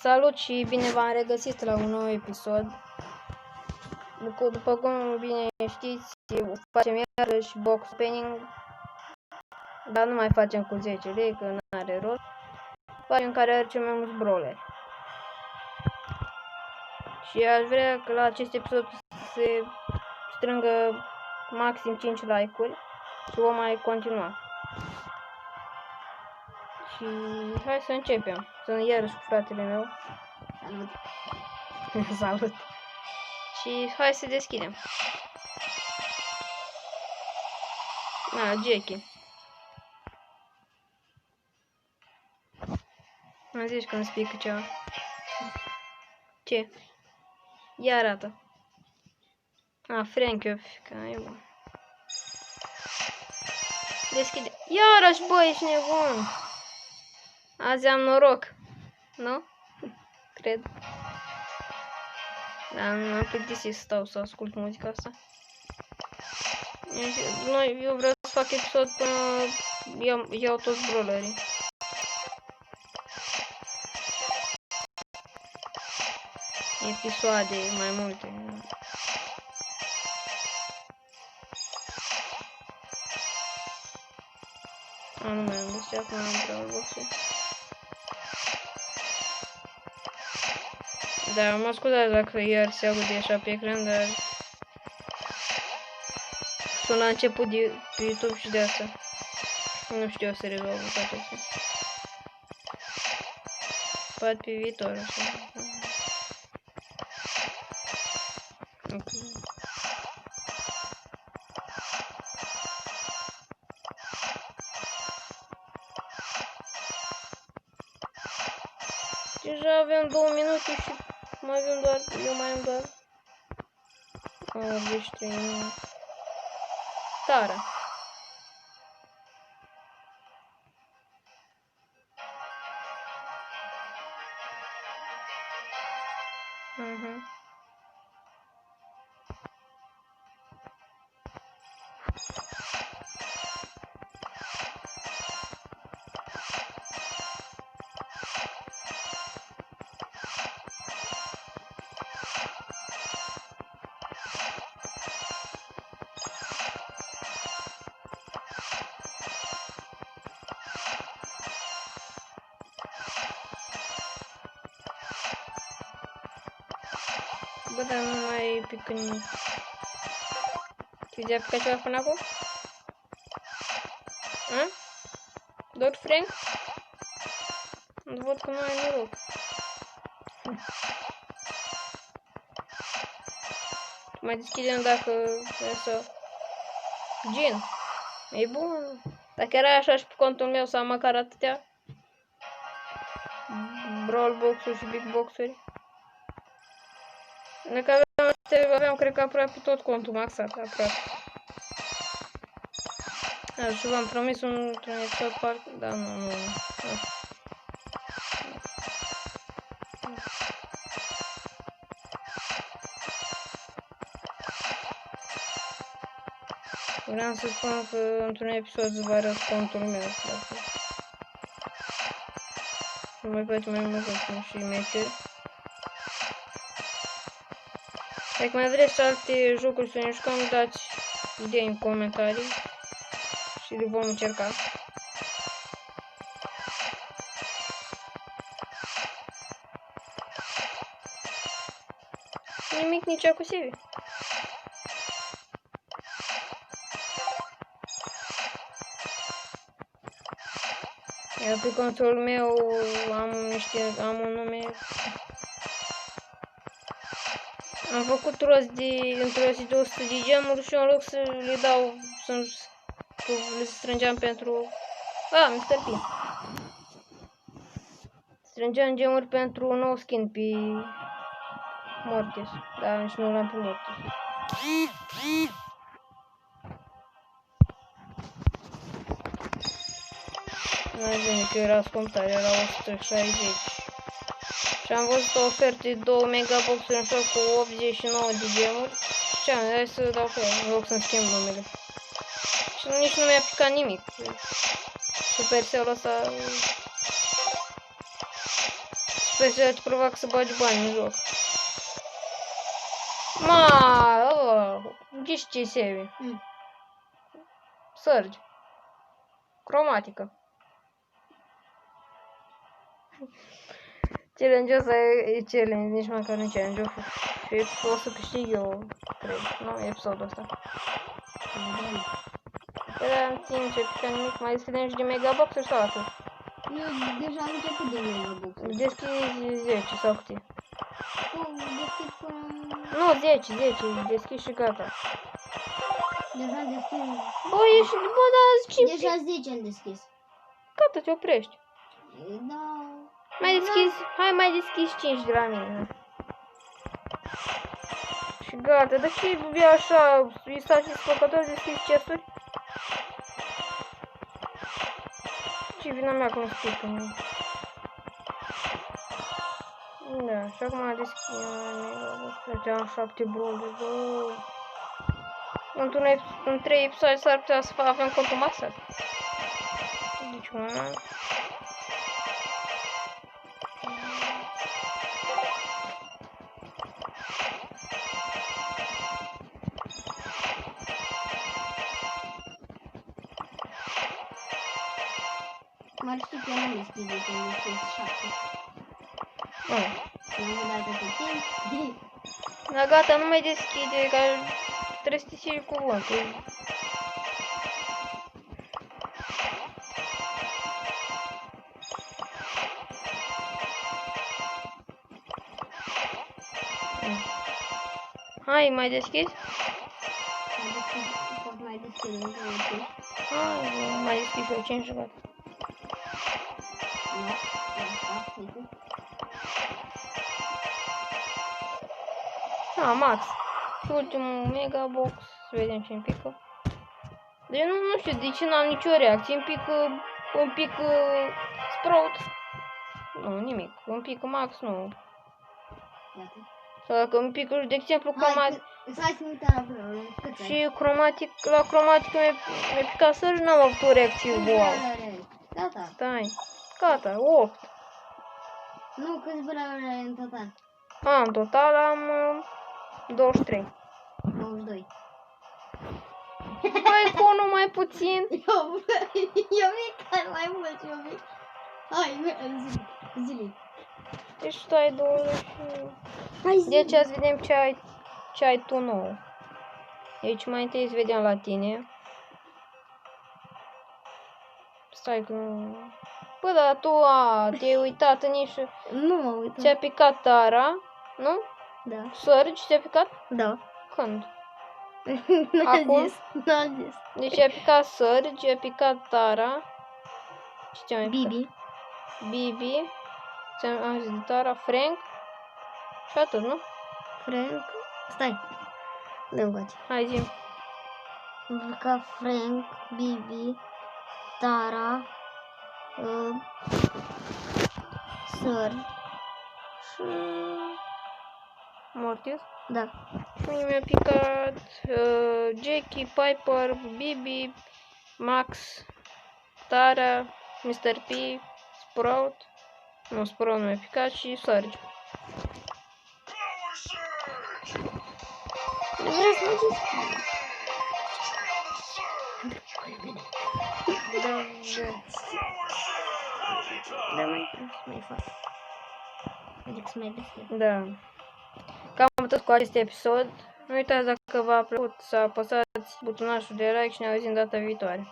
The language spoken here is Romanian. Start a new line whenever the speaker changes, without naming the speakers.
Salut și bine v-am regăsit la un nou episod. După cum bine știți, facem iarăși box opening, dar nu mai facem cu 10 lei, că nu are rost. Facem care are cel mai mulți brawleri. Și aș vrea că la acest episod să se strângă maxim 5 like-uri și vom mai continua. Și hai să începem. Sunt iarăși cu fratele meu.
Salut!
Salut! Și hai să deschidem. Jackie. Am zis că îmi spică ceva. Ce? Ia arată. Frank, că e bun. Deschide. Iarăși, bă, ești nebun. Azi am noroc. Nu? Cred. Dar nu am plictisit să stau să ascult muzica asta. Eu vreau să fac episod până iau toți brawlerii. Episoade mai multe. Nu mai am găsit acum, am Brawl Box-ul. Da, mă scuzați dacă iar se aude așa pe ecran, dar sunt la început de pe YouTube și de asta nu știu eu să rezolvă toate astea. Poate pe viitor, așa. Okay. Deja avem 2 minute și mai avem doar, eu mai am doar 83 minute. Tara. Bă, dar nu mai pică nimic. Ți-a picat ceva până acum? Doar Frank? Nu văd că nu ai noroc. Mai deschidem dacă e să... Gin. E bun. Dacă era așa și pe contul meu să am măcar atâtea Brawl Box-uri și Big Box-uri. Dacă aveam, cred că aproape tot contul maxat, aproape. Și v-am promis într-un episod parcă, da, nu. Vreau să spun că într-un episod vă arăt contul meu. Nu mai face mai mult și meciuri. Dacă mai vreți alte jocuri să ne jucăm, dați idei în comentarii și le vom încerca. Nimic nici cu Sivi. Iar pe contul meu am un nume. Am făcut într-o zi de 100 de gemuri și în loc să le dau, să le strângeam pentru... Mr. P. Strângeam gemuri pentru un nou skin pe Mortis. Da, nici nu l-am pe Mortis. Mai bine că era scomptare, era 160. Și am văzut o ofertă de 2 megaboxuri în fel cu 89 de gemuri. Și ce-am, hai să dau pe ea, în loc să-mi schimb numele. Și nici nu mi-a picat nimic. Supercell ăsta Ăsta te provoacă să bagi bani în joc. Ma, ghiși ce sevi. Sărgi. Cromatică. Challenge-ul ăsta e challenge, nici măcar nu challenge-ul. Și o să câștig eu, cred, nu? Episodul ăsta. Păi în timp ce pică nimic, mai deschidem și de megabox-uri sau atât?
Eu deja am început de megabox.
Deschizi 10 sau câte?
Deschid până...
Nu, 10, deschizi și gata.
Deja am deschis.
Bă, ești, bă, dar ce?
Deja 10 am deschis.
Gata, te oprești.
Da.
Mai deschizi, hai mai deschizi 5 de la mine. Și gata, dar ce e așa, e satisfăcător deschizi chesturi? Ce vina mea cum spică mie. Da, și acum deschid, am 7 bronze, în 3 episoade s-ar putea să avem contul masă. Deci una.
Mă știu că nu deschid, deci am deschis 7. Nu am dat atât timp.
Da, gata, nu mai deschide, că trebuie să te ții cuvântul. Hai, mai deschizi?
Pot mai deschid încă un pic.
Hai, mai deschid și eu 5 și gata. Ah, max. Și ultimul megabox, să vedem ce îmi pică. Deci nu știu de ce n-am nicio reacție, un pic Sprout. Nu, nimic, un pic Max, nu. Sau dacă un pic, de exemplu, Chromatic.
Hai să uităm la vreo.
Și Chromatic, la Chromatic mi-a picat să n-am avut o reacție, wow.
Gata.
Stai, gata, 8.
Nu, câți vreo în total?
În total am 23.
22.
Băi, cu unul mai puțin.
Eu mic mai mult, eu mic. Hai, zile.
Deci tu ai 20.
Hai zi.
Deci azi vedem ce ai tu nou. Deci mai întâi să vedem la tine. Stai că nu... Bă, dar tu te-ai uitat în nișă.
Nu mă uit.
Ți-a picat Tara, nu?
Da.
Surge ți-a picat?
Da.
Când?
N-am zis. N-am zis.
Deci a picat Surge, a picat Tara. Ce ți-a mai picat?
Bibi.
Bibi. Ți-am zis de Tara, Frank. Și atât, nu?
Frank. Stai. Dă-mi coace.
Hai zi.
Ca Frank, Bibi, Tara, Săr și...
Mortis.
Da.
Și mie mi-a picat Jackie, Piper, Bibi, Max, Tara, Mr. P, Sprout. Nu, Sprout nu mi-a picat și Surge.
Vreau să mă zici? Da, mai fac. Adică să mai deschid.
Da. Cam atât cu acest episod. Nu uitați dacă v-a plăcut să apăsați butonașul de like și ne auzim data viitoare.